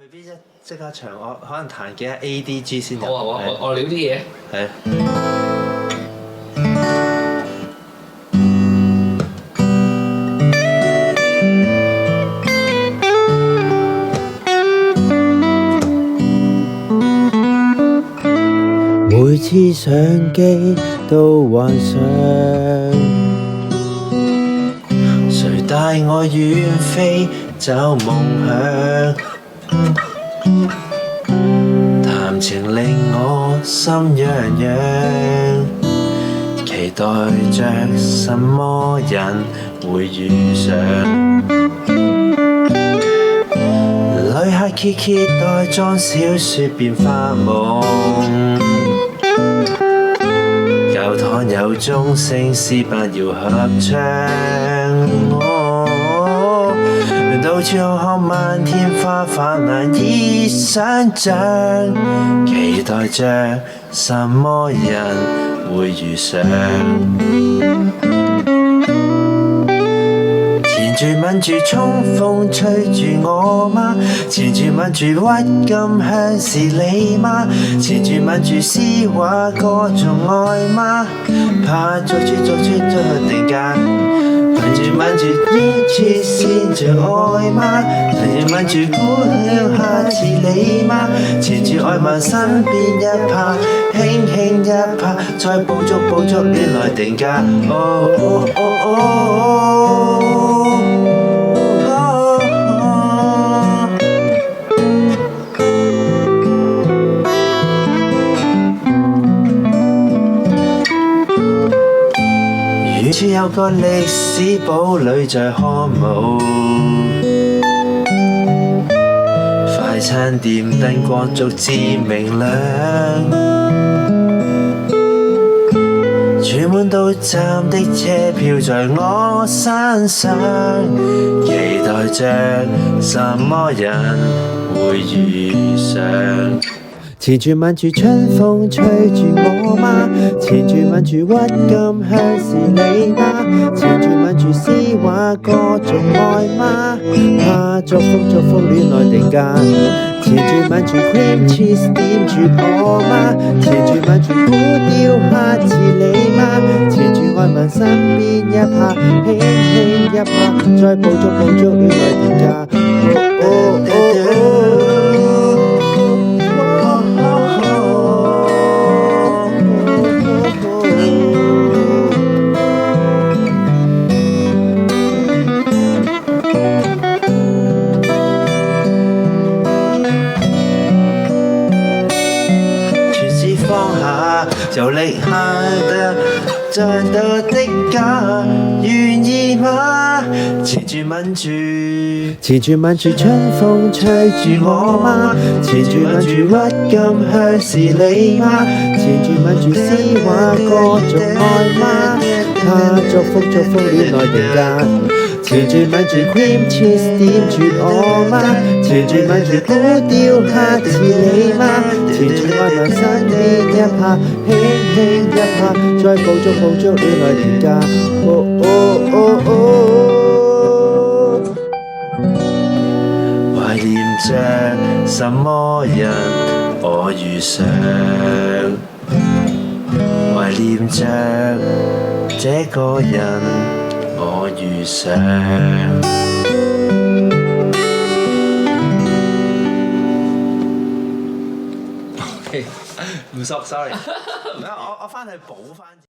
未必即刻唱，我可能彈幾下 ADG 先入。好啊好啊，我聊啲嘢。係。每次上機都幻想，誰帶我遠飛找夢想？談情令我心癢癢，期待着什麼人會遇上？旅客揭揭袋裝小說便發夢，教堂有鐘聲詩班要合唱。到處看漫天花瓣難以想像，期待着什麼人會遇上？纏住吻住衝鋒吹住我嗎？纏住吻住鬱金香是你嗎？纏住吻住詩畫歌頌愛嗎？怕做出定格。纏住吻住一切先像愛嗎？纏住吻住孤了下似你嗎？纏住愛問身邊一拍，輕輕一拍，再捕捉戀來定格。遠處有個歷史堡壘在看舞，快餐店燈光逐漸明亮，儲滿到站的車票在我身上，期待着什麼人會遇上？纏住吻住春風吹住我嗎？纏住吻住鬱金香是你嗎？纏住吻住詩畫歌頌愛嗎？怕祝福戀愛定格。纏住吻住 cream cheese 點住我嗎？纏住吻住古雕蝦似你嗎？纏住愛問身邊一拍，輕一拍，再捕捉戀愛定格。就力下的賺到的價，願意嗎？纏住吻住春風吹住我嗎？纏住吻住鬱金香是你嗎？纏住吻住詩畫歌頌愛嗎？怕祝福戀愛定格。纏住吻住 cream cheese 點住我嗎？纏住吻住古雕蝦似你嗎？纏住愛問身邊一拍，輕一拍，再捕捉戀愛定格。懷念着什麼人我遇上，懷念着這個人我遇上。唔熟 ，sorry。我返去補返。